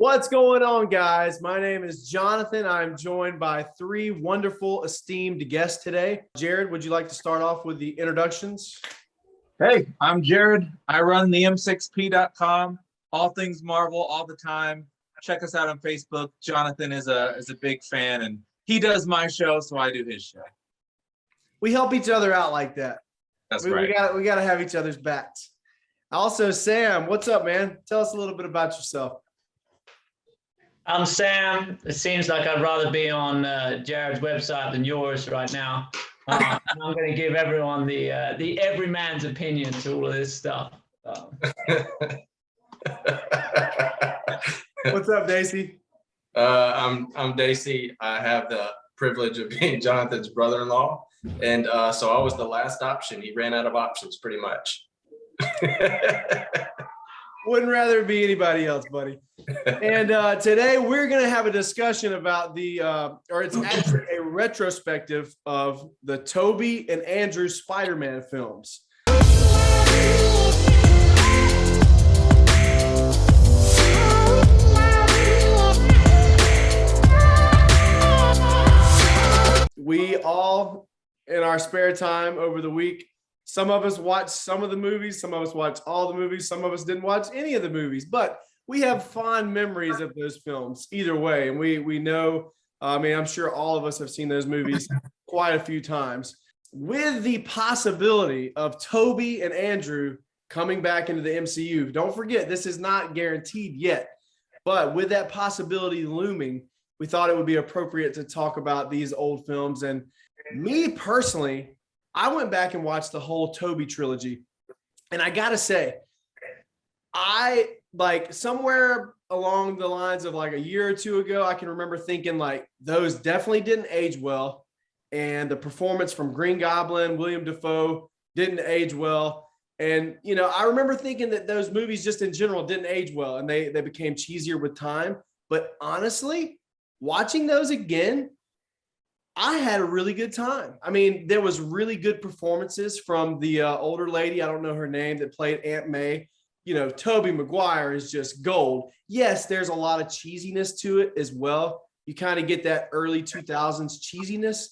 What's going on, guys? My name is Jonathan. I'm joined by three wonderful, esteemed guests today. Jared, would you like to start off with the introductions? Hey, I'm Jarid. I run the m6p.com, all things Marvel all the time. Check us out on Facebook. Jonathan is a big fan, and he does my show, so I do his show. We help each other out like that. That's right. We got to have each other's backs. Also, Sam, what's up, man? Tell us a little bit about yourself. I'm Sam. It seems like I'd rather be on Jared's website than yours right now. I'm going to give everyone the everyman's opinion to all of this stuff. What's up, Dayce? I'm Dayce. I have the privilege of being Jonathan's brother-in-law, and so I was the last option. He ran out of options, pretty much. Wouldn't rather be anybody else, buddy. And today we're going to have a discussion about it's actually a retrospective of the Tobey and Andrew Spider-Man films. We all, in our spare time over the week, some of us watched some of the movies, some of us watched all the movies, some of us didn't watch any of the movies, but we have fond memories of those films either way. And we know, I'm sure all of us have seen those movies quite a few times. With the possibility of Tobey and Andrew coming back into the MCU, don't forget, this is not guaranteed yet, but with that possibility looming, we thought it would be appropriate to talk about these old films. And me personally, I went back and watched the whole Toby trilogy. And I got to say, I like somewhere along the lines of like a year or two ago, I can remember thinking like those definitely didn't age well. And the performance from Green Goblin, William Dafoe didn't age well. And, I remember thinking that those movies just in general didn't age well and they became cheesier with time. But honestly, watching those again, I had a really good time. I mean, there was really good performances from the older lady. I don't know her name that played Aunt May. Toby Maguire is just gold. Yes, there's a lot of cheesiness to it as well. You kind of get that early 2000s cheesiness.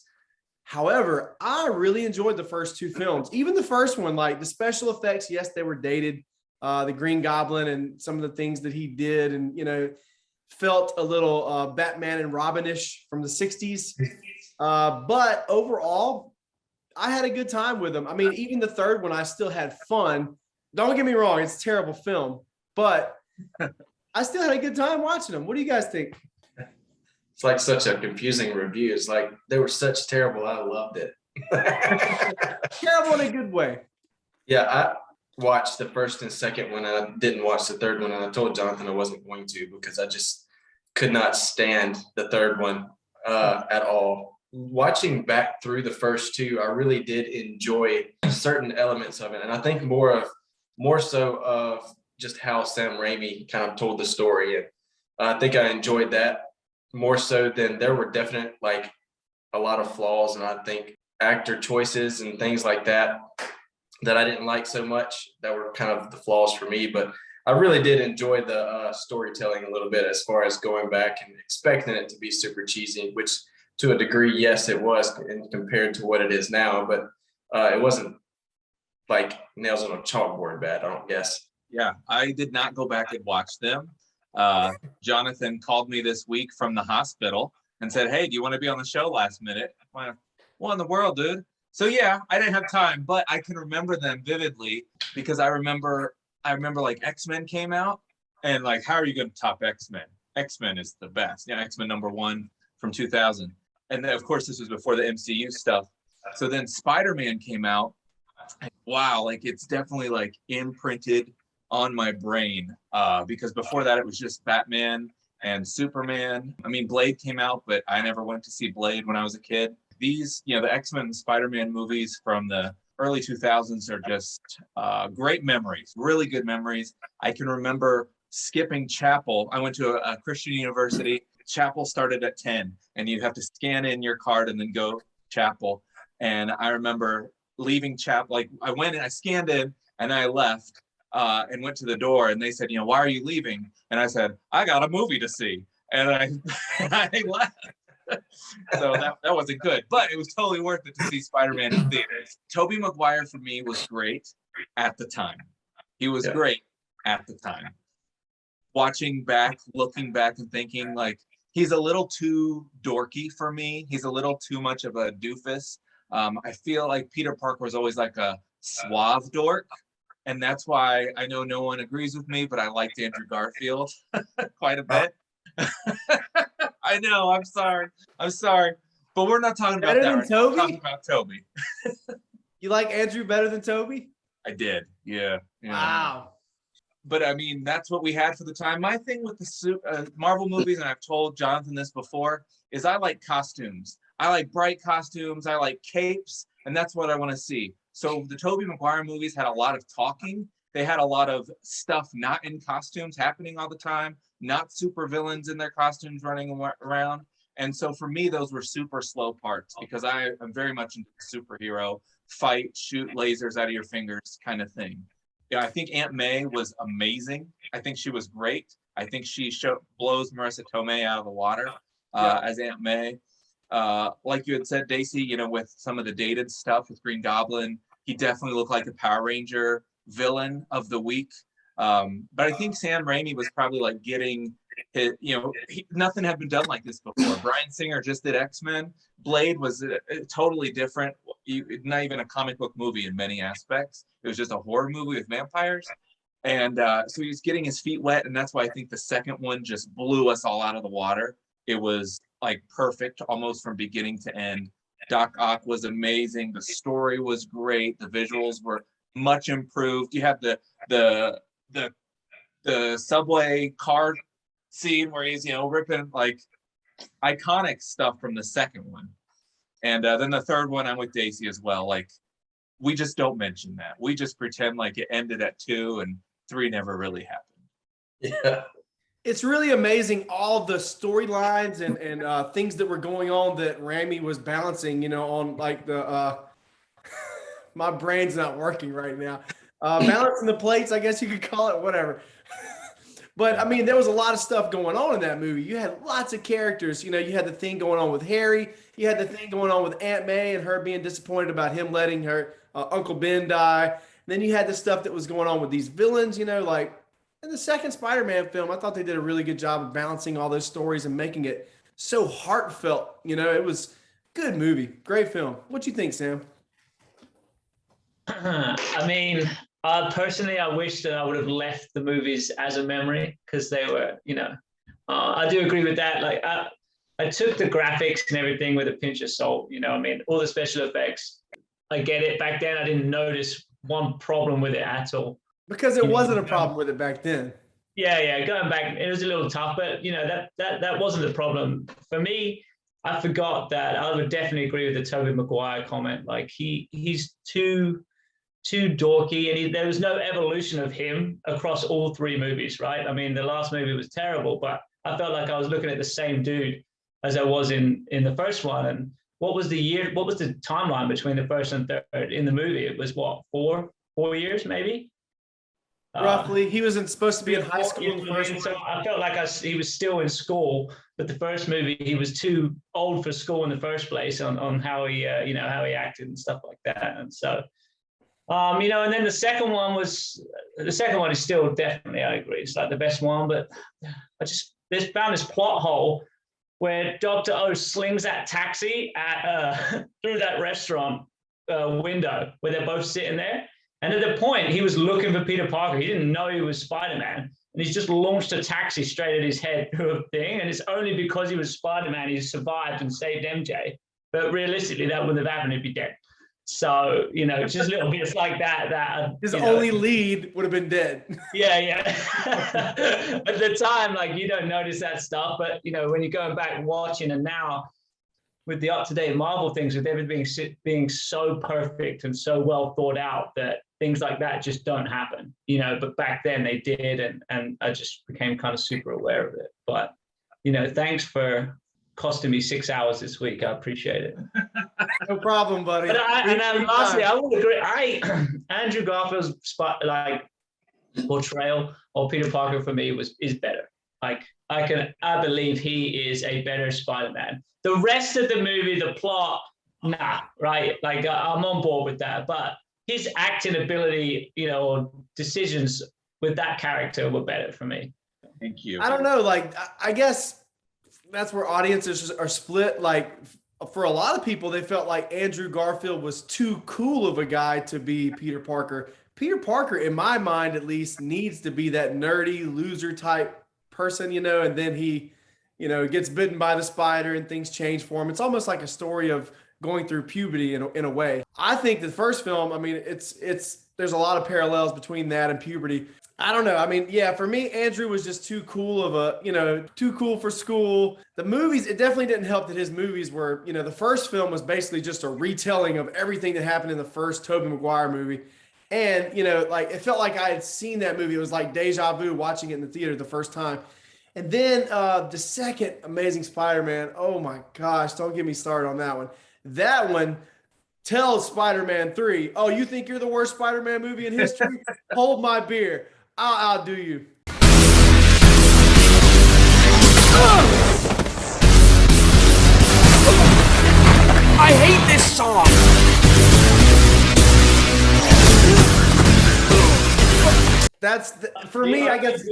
However, I really enjoyed the first two films. Even the first one, like the special effects, yes, they were dated. The Green Goblin and some of the things that he did and, felt a little Batman and Robin-ish from the 60s. But overall, I had a good time with them. I mean, even the third one, I still had fun. Don't get me wrong, it's a terrible film, but I still had a good time watching them. What do you guys think? It's like such a confusing review. It's like they were such terrible. I loved it. Terrible in a good way. Yeah, I watched the first and second one. I didn't watch the third one, and I told Jonathan I wasn't going to because I just could not stand the third one at all. Watching back through the first two, I really did enjoy certain elements of it, and I think more so of just how Sam Raimi kind of told the story, and I think I enjoyed that more so than there were definite like a lot of flaws, and I think actor choices and things like that I didn't like so much. That were kind of the flaws for me, but I really did enjoy the storytelling a little bit as far as going back and expecting it to be super cheesy, which to a degree, yes, it was compared to what it is now, but it wasn't like nails on a chalkboard bad, I don't guess. Yeah, I did not go back and watch them. Jonathan called me this week from the hospital and said, "Hey, do you want to be on the show last minute?" I went, "What in the world, dude?" So yeah, I didn't have time, but I can remember them vividly because I remember like X-Men came out and like, how are you going to top X-Men? X-Men is the best. Yeah, X-Men #1 from 2000. And then, of course, this was before the MCU stuff. So then Spider-Man came out. Wow, like it's definitely like imprinted on my brain because before that it was just Batman and Superman. I mean, Blade came out, but I never went to see Blade when I was a kid. These, the X-Men and Spider-Man movies from the early 2000s are just great memories, really good memories. I can remember skipping chapel. I went to a Christian university. Chapel started at 10 and you have to scan in your card and then go chapel. And I remember leaving chapel, like I went and I scanned in and I left and went to the door, and they said, you know, why are you leaving? And I said, I got a movie to see, and I left. So that wasn't good, but it was totally worth it to see Spider-Man in theaters. Toby Maguire for me was great at the time. He was great at the time. Watching back, looking back and thinking like, he's a little too dorky for me. He's a little too much of a doofus. I feel like Peter Parker was always like a suave dork. And that's why I know no one agrees with me, but I liked Andrew Garfield quite a bit. I know, I'm sorry. But we're not talking about Better that than right now. We're Toby? talking about Toby. You like Andrew better than Toby? I did, yeah. Wow. But I mean, that's what we had for the time. My thing with the Marvel movies, and I've told Jonathan this before, is I like costumes. I like bright costumes. I like capes, and that's what I want to see. So the Tobey Maguire movies had a lot of talking. They had a lot of stuff not in costumes happening all the time, not super villains in their costumes running around. And so for me, those were super slow parts because I am very much into superhero, fight, shoot lasers out of your fingers kind of thing. Yeah, I think Aunt May was amazing. I think she was great. I think she blows Marissa Tomei out of the water as Aunt May. Like you had said, Dayce, you know, with some of the dated stuff with Green Goblin, he definitely looked like a Power Ranger villain of the week. But I think Sam Raimi was probably like getting his, you know, nothing had been done like this before. Bryan Singer just did X-Men. Blade was totally different. Not even a comic book movie in many aspects. It was just a horror movie with vampires. And so he was getting his feet wet. And that's why I think the second one just blew us all out of the water. It was like perfect almost from beginning to end. Doc Ock was amazing. The story was great. The visuals were much improved. You have the subway car scene where he's, you know, ripping like iconic stuff from the second one. And then the third one, I'm with Dayce as well. Like, we just don't mention that. We just pretend like it ended at 2 and 3 never really happened. Yeah. It's really amazing all the storylines and things that were going on that Raimi was balancing, you know, on like the my brain's not working right now. Balancing the plates, I guess you could call it, whatever. But I mean, there was a lot of stuff going on in that movie. You had lots of characters. You know, you had the thing going on with Harry. You had the thing going on with Aunt May and her being disappointed about him letting her Uncle Ben die. And then you had the stuff that was going on with these villains, you know, like in the second Spider-Man film, I thought they did a really good job of balancing all those stories and making it so heartfelt. You know, it was a good movie. Great film. What you think, Sam? I mean, personally, I wish that I would have left the movies as a memory because they were, you know, I do agree with that. Like, I took the graphics and everything with a pinch of salt. You know, I mean, all the special effects. I get it. Back then, I didn't notice one problem with it at all. Because it wasn't a problem with it back then. Yeah. Going back, it was a little tough, but you know, that wasn't the problem. For me, I forgot that I would definitely agree with the Tobey Maguire comment. Like he's too dorky, and there was no evolution of him across all 3 movies, right? I mean, the last movie was terrible, but I felt like I was looking at the same dude as I was in the first one. And what was the timeline between the first and third in the movie? It was what, 4 years maybe? Roughly. He wasn't supposed to be in high school in the first one. So I felt like he was still in school, but the first movie, he was too old for school in the first place on how he, how he acted and stuff like that. And so, you know, and then the second one is still definitely, I agree, it's like the best one, but I just found this plot hole where Dr. O slings that taxi through that restaurant window where they're both sitting there. And at the point, he was looking for Peter Parker. He didn't know he was Spider-Man. And he's just launched a taxi straight at his head through a thing. And it's only because he was Spider-Man he survived and saved MJ. But realistically, that wouldn't have happened if he did. So, you know, just little bits like that. His only lead would have been dead. Yeah. At the time, like, you don't notice that stuff. But, you know, when you're going back and watching, and now with the up-to-date Marvel things, with everything being so perfect and so well thought out, that things like that just don't happen, you know, but back then they did, and I just became kind of super aware of it. But, you know, thanks for costing me 6 hours this week. I appreciate it. No problem, buddy. But lastly, I would agree. Andrew Garfield's portrayal of Peter Parker for me is better. Like I believe he is a better Spider-Man. The rest of the movie, the plot, nah, right? Like I'm on board with that, but his acting ability, or decisions with that character were better for me. Thank you. I don't know. Like, I guess that's where audiences are split. Like, for a lot of people, they felt like Andrew Garfield was too cool of a guy to be Peter Parker. Peter Parker, in my mind at least, needs to be that nerdy loser type person, and then he, gets bitten by the spider and things change for him. It's almost like a story of going through puberty in a way. I think the first film, I mean, it's there's a lot of parallels between that and puberty. I don't know. I mean, yeah, for me, Andrew was just too cool of a, too cool for school. The movies, it definitely didn't help that his movies were, the first film was basically just a retelling of everything that happened in the first Toby Maguire movie. And, like, it felt like I had seen that movie. It was like deja vu watching it in the theater the first time. And then the second Amazing Spider-Man, oh my gosh, don't get me started on that one. That one tells Spider-Man 3, oh, you think you're the worst Spider-Man movie in history? Hold my beer. I'll outdo you. I hate this song! That's for me, I guess.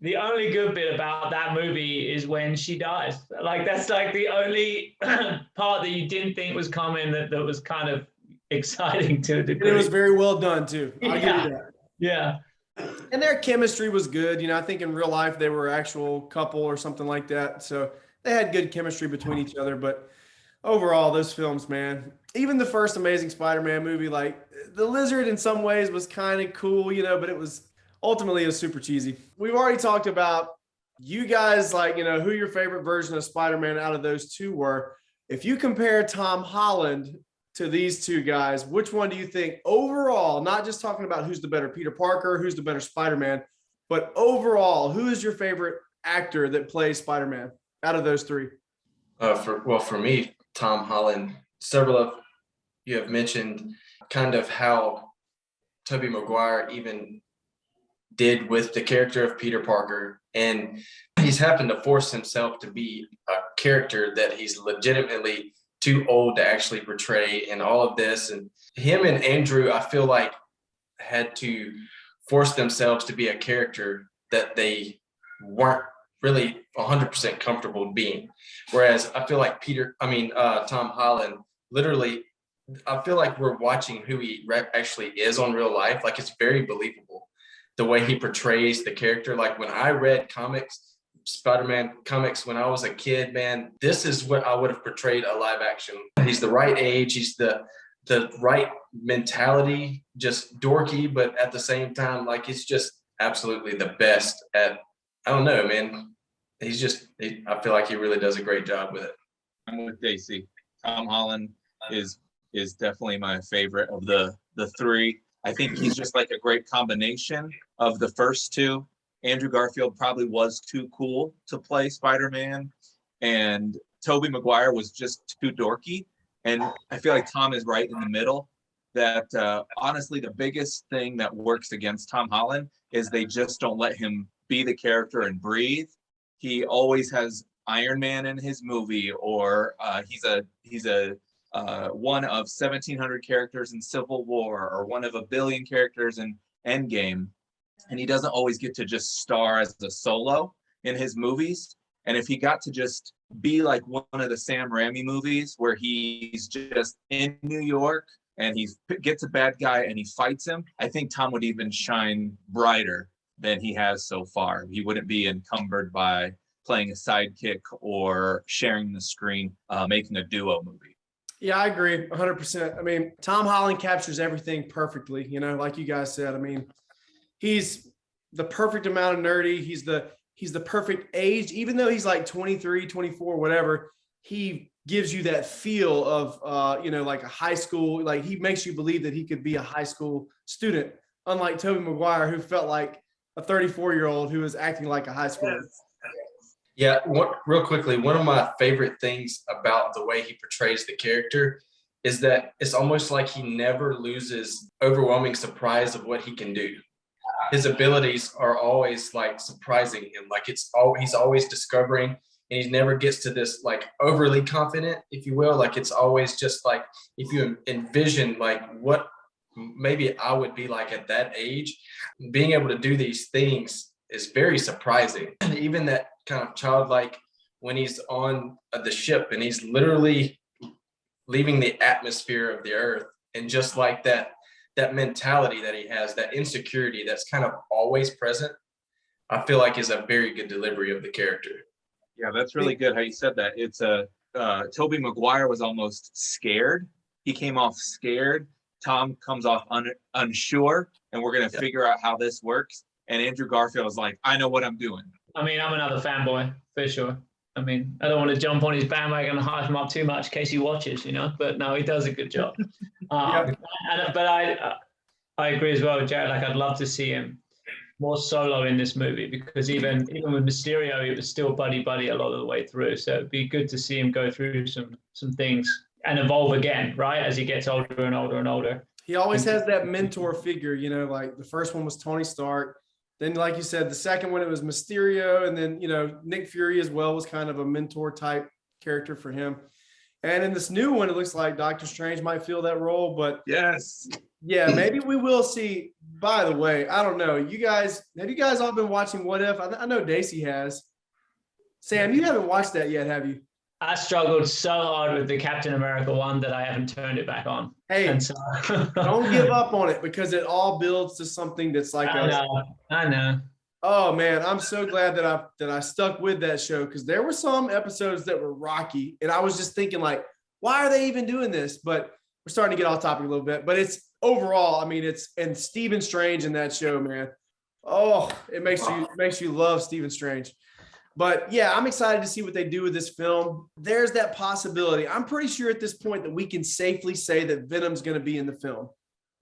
The only good bit about that movie is when she dies. Like, that's like the only part that you didn't think was coming that was kind of exciting to a degree. It was very well done too. I'll give you that. Yeah. And their chemistry was good. I think in real life they were an actual couple or something like that. So they had good chemistry between each other. But overall, those films, man, even the first Amazing Spider-Man movie, like the lizard in some ways was kind of cool, but it was ultimately super cheesy. We've already talked about you guys, like, who your favorite version of Spider-Man out of those two were. If you compare Tom Holland to these two guys, which one do you think overall, not just talking about who's the better Peter Parker, who's the better Spider-Man, but overall, who is your favorite actor that plays Spider-Man out of those three? For me, Tom Holland. Several of you have mentioned kind of how Toby Maguire even did with the character of Peter Parker, and he's having to force himself to be a character that he's legitimately too old to actually portray and all of this. And him and Andrew, I feel like, had to force themselves to be a character that they weren't really 100% comfortable being. Whereas I feel like Tom Holland, literally, I feel like we're watching who he actually is on real life. Like, it's very believable the way he portrays the character. Like, when I read Spider-Man comics when I was a kid, man, this is what I would have portrayed a live action. He's the right age, he's the right mentality, just dorky, but at the same time, like, he's just absolutely the best at, I don't know, man. I feel like he really does a great job with it. I'm with Dayce. Tom Holland is definitely my favorite of the three. I think he's just like a great combination of the first two. Andrew Garfield probably was too cool to play Spider-Man, and Toby Maguire was just too dorky. And I feel like Tom is right in the middle. That honestly, the biggest thing that works against Tom Holland is they just don't let him be the character and breathe. He always has Iron Man in his movie, or he's a one of 1,700 characters in Civil War, or one of 1 billion characters in Endgame. And he doesn't always get to just star as a solo in his movies. And if he got to just be like one of the Sam Raimi movies where he's just in New York and he gets a bad guy and he fights him, I think Tom would even shine brighter than he has so far. He wouldn't be encumbered by playing a sidekick or sharing the screen, making a duo movie. Yeah, I agree 100%. I mean, Tom Holland captures everything perfectly, like you guys said. I mean, he's the perfect amount of nerdy. He's the perfect age, even though he's like 23, 24, whatever. He gives you that feel of, like a high school, like he makes you believe that he could be a high school student, unlike Toby Maguire, who felt like a 34-year-old who was acting like a high schooler. Yeah, real quickly, one of my favorite things about the way he portrays the character is that it's almost like he never loses overwhelming surprise of what he can do. his abilities are always like surprising him. Like he's always discovering, and he never gets to this like overly confident, if you will. Like it's always just like, if you envision like what maybe I would be like at that age, being able to do these things is very surprising. And even that kind of childlike, when he's on the ship and he's literally leaving the atmosphere of the earth, and just like that mentality that he has, that insecurity that's kind of always present, I feel like is a very good delivery of the character. Yeah, that's really good how you said that. It's Toby Maguire was almost scared. He came off scared. Tom comes off unsure, and we're going to figure out how this works. And Andrew Garfield is like, I know what I'm doing. I mean, I'm another fanboy for sure. I mean, I don't want to jump on his bandwagon and hype him up too much in case he watches, but no, he does a good job. But I agree as well with Jared. Like, I'd love to see him more solo in this movie, because even with Mysterio, it was still buddy a lot of the way through. So it'd be good to see him go through some things and evolve again, right, as he gets older and older and older. He always has that mentor figure, like the first one was Tony Stark. Then, like you said, the second one, it was Mysterio. And then, Nick Fury as well was kind of a mentor type character for him. And in this new one, it looks like Doctor Strange might fill that role. But yes, yeah, maybe we will see. By the way, I don't know. Have you guys all been watching What If? I know Dayce has. Sam, you haven't watched that yet, have you? I struggled so hard with the Captain America one that I haven't turned it back on. Hey, and so don't give up on it, because it all builds to something that's like I know. Oh man, I'm so glad that I stuck with that show, because there were some episodes that were rocky, and I was just thinking like, why are they even doing this? But we're starting to get off topic a little bit. But it's overall, I mean, and Stephen Strange in that show, man. Oh, it makes you love Stephen Strange. But yeah, I'm excited to see what they do with this film. There's that possibility. I'm pretty sure at this point that we can safely say that Venom's going to be in the film.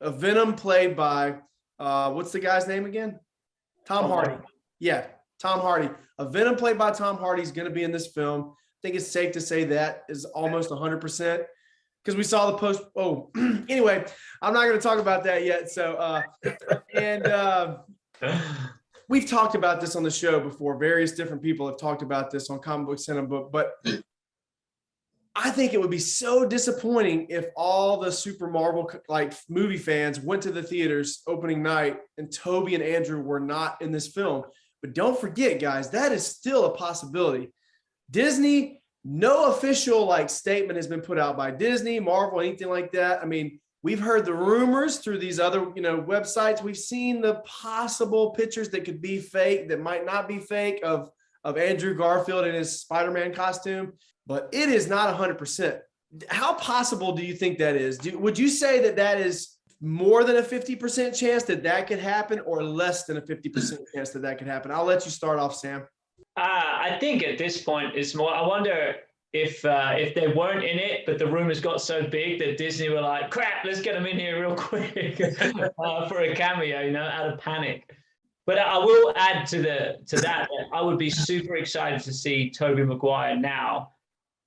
A Venom played by, what's the guy's name again? Tom Hardy. Yeah, Tom Hardy. A Venom played by Tom Hardy is going to be in this film. I think it's safe to say that is almost 100%, because we saw the post. Oh, anyway, I'm not going to talk about that yet. So, we've talked about this on the show before. Various different people have talked about this on Comic Book Cinema, but I think it would be so disappointing if all the Super Marvel like movie fans went to the theaters opening night and Tobey and Andrew were not in this film. But don't forget, guys, that is still a possibility. Disney, no official like statement has been put out by Disney, Marvel, anything like that. I mean, we've heard the rumors through these other, websites. We've seen the possible pictures that could be fake, that might not be fake, of Andrew Garfield in his Spider-Man costume, but it is not 100%. How possible do you think that is? Would you say that is more than a 50% chance that could happen, or less than a 50% chance that could happen? I'll let you start off, Sam. I think at this point it's more, I wonder if they weren't in it, but the rumors got so big that Disney were like, crap, let's get them in here real quick for a cameo, out of panic. But I will add to that I would be super excited to see Toby Maguire now,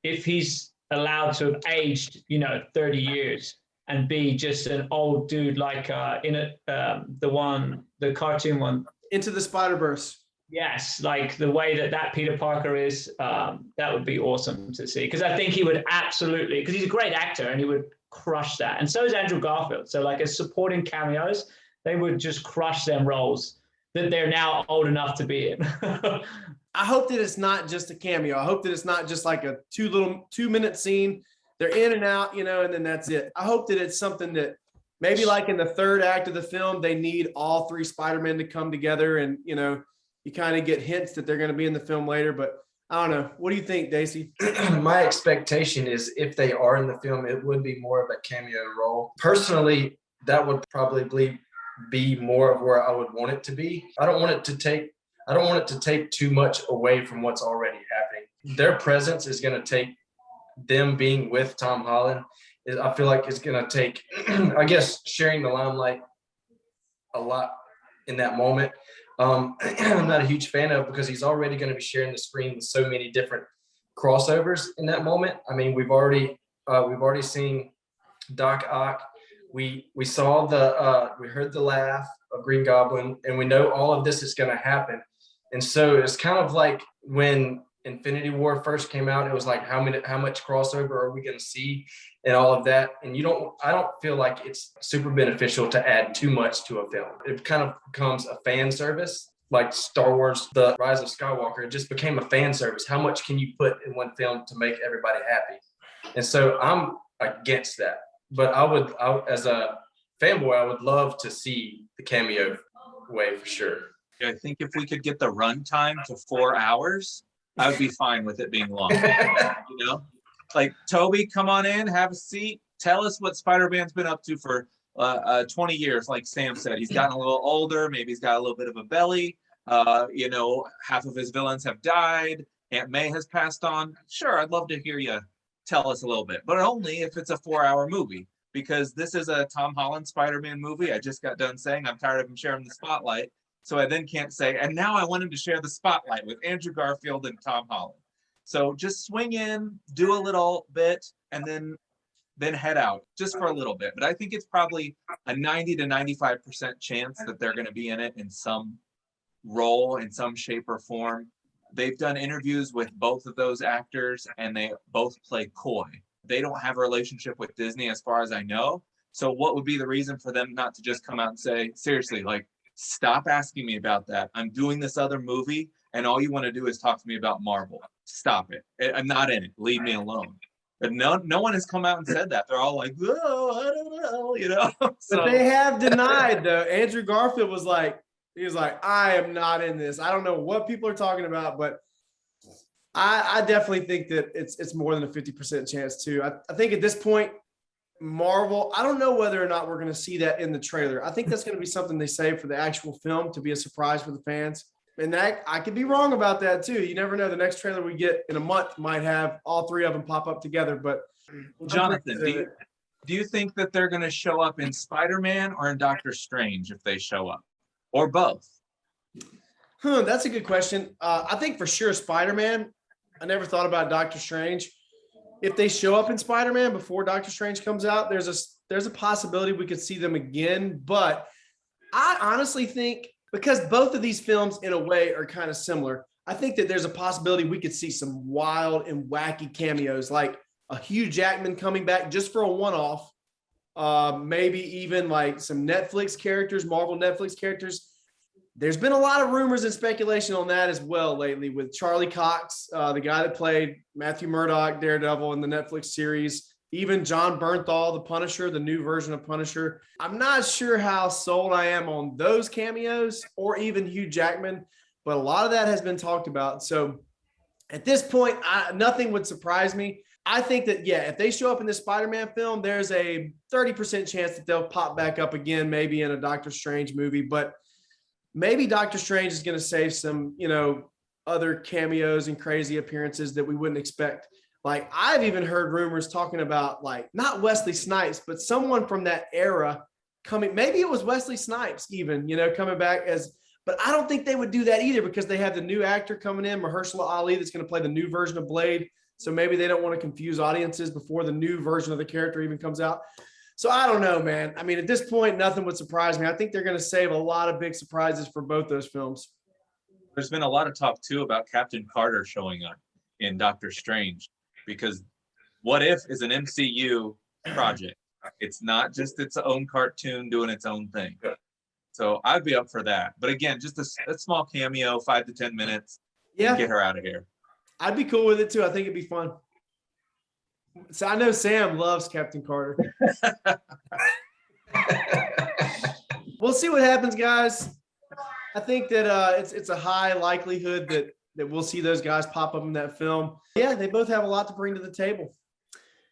if he's allowed to have aged, 30 years and be just an old dude like the cartoon one. Into the Spider-Verse. Yes, like the way that Peter Parker is, that would be awesome to see. Because I think he would absolutely, because he's a great actor and he would crush that. And so is Andrew Garfield. So like as supporting cameos, they would just crush them roles that they're now old enough to be in. I hope that it's not just a cameo. I hope that it's not just like a 2-minute scene. They're in and out, and then that's it. I hope that it's something that maybe like in the third act of the film, they need all three Spider-Men to come together, and, you kind of get hints that they're going to be in the film later. But I don't know. What do you think, Dayce? My expectation is if they are in the film, it would be more of a cameo role. Personally, that would probably be more of where I would want it to be. I don't want it to take too much away from what's already happening. Their presence is going to take them being with Tom Holland. I feel like it's going to take, I guess, sharing the limelight a lot in that moment. I'm not a huge fan of, because he's already going to be sharing the screen with so many different crossovers in that moment. I mean, we've already seen Doc Ock we saw we heard the laugh of Green Goblin, and we know all of this is going to happen. And so it's kind of like when Infinity War first came out, it was like how much crossover are we going to see and all of that. And I don't feel like it's super beneficial to add too much to a film. It kind of becomes a fan service, like Star Wars, The Rise of Skywalker. It just became a fan service. How much can you put in one film to make everybody happy? And so I'm against that. But I as a fanboy, I would love to see the cameo way for sure. I think if we could get the runtime to 4 hours, I would be fine with it being long. You know, like Toby, come on in, have a seat, tell us what Spider-Man's been up to for 20 years. Like Sam said, he's gotten a little older. Maybe he's got a little bit of a belly. You know, half of his villains have died. Aunt May has passed on. Sure, I'd love to hear you tell us a little bit, but only if it's a 4-hour movie, because this is a Tom Holland Spider-Man movie. I just got done saying I'm tired of him sharing the spotlight. So I then can't say, and now I want him to share the spotlight with Andrew Garfield and Tom Holland. So just swing in, do a little bit, and then head out just for a little bit. But I think it's probably a 90 to 95% chance that they're going to be in it in some role, in some shape or form. They've done interviews with both of those actors, and they both play coy. They don't have a relationship with Disney as far as I know. So what would be the reason for them not to just come out and say, seriously, like, stop asking me about that. I'm doing this other movie, and all you want to do is talk to me about Marvel. Stop it. I'm not in it. Leave me alone. But no one has come out and said that. They're all like, oh, I don't know, you know. So, but they have denied, though. Andrew Garfield was like, I am not in this. I don't know what people are talking about, but I definitely think that it's more than a 50% chance too. I think at this point, Marvel, I don't know whether or not we're going to see that in the trailer. I think that's going to be something they save for the actual film to be a surprise for the fans. And that I could be wrong about that too. You never know. The next trailer we get in a month might have all three of them pop up together. But Jonathan, do you think that they're going to show up in Spider-Man or in Doctor Strange if they show up, or both? That's a good question. I think for sure Spider-Man. I never thought about Doctor Strange. If they show up in Spider-Man before Doctor Strange comes out, there's a possibility we could see them again. But I honestly think, because both of these films in a way are kind of similar, I think that there's a possibility we could see some wild and wacky cameos, like a Hugh Jackman coming back just for a one-off, maybe even like some Netflix characters, Marvel Netflix characters. There's been a lot of rumors and speculation on that as well lately, with Charlie Cox, the guy that played Matthew Murdock, Daredevil in the Netflix series, even John Bernthal, the Punisher, the new version of Punisher. I'm not sure how sold I am on those cameos or even Hugh Jackman, but a lot of that has been talked about. So at this point, nothing would surprise me. I think that, yeah, if they show up in this Spider-Man film, there's a 30% chance that they'll pop back up again, maybe in a Doctor Strange movie, but maybe Doctor Strange is going to save some, other cameos and crazy appearances that we wouldn't expect. Like, I've even heard rumors talking about, like, not Wesley Snipes, but someone from that era coming. Maybe it was Wesley Snipes even, coming back but I don't think they would do that either, because they have the new actor coming in, Mahershala Ali, that's going to play the new version of Blade. So maybe they don't want to confuse audiences before the new version of the character even comes out. So I don't know, man. I mean, at this point, nothing would surprise me. I think they're going to save a lot of big surprises for both those films. There's been a lot of talk too about Captain Carter showing up in Doctor Strange, because What If is an MCU project. It's not just its own cartoon doing its own thing. So I'd be up for that. But again, just a small cameo, 5 to 10 minutes. Yeah. And get her out of here. I'd be cool with it too. I think it'd be fun. So I know Sam loves Captain Carter. We'll see what happens, guys. I think that it's a high likelihood that we'll see those guys pop up in that film. Yeah, they both have a lot to bring to the table.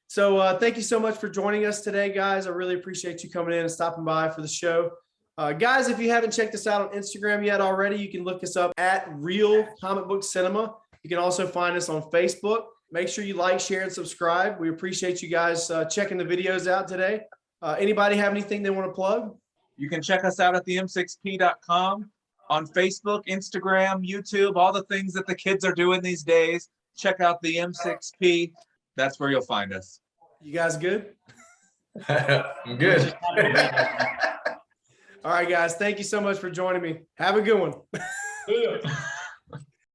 So thank you so much for joining us today, guys. I really appreciate you coming in and stopping by for the show. Guys, if you haven't checked us out on Instagram yet already, you can look us up at Real Comic Book Cinema. You can also find us on Facebook. Make sure you like, share, and subscribe. We appreciate you guys checking the videos out today. Anybody have anything they want to plug? You can check us out at the m6p.com, on Facebook, Instagram, YouTube, all the things that the kids are doing these days. Check out the M6P. That's where you'll find us. You guys good? I'm good. All right, guys. Thank you so much for joining me. Have a good one. Yeah.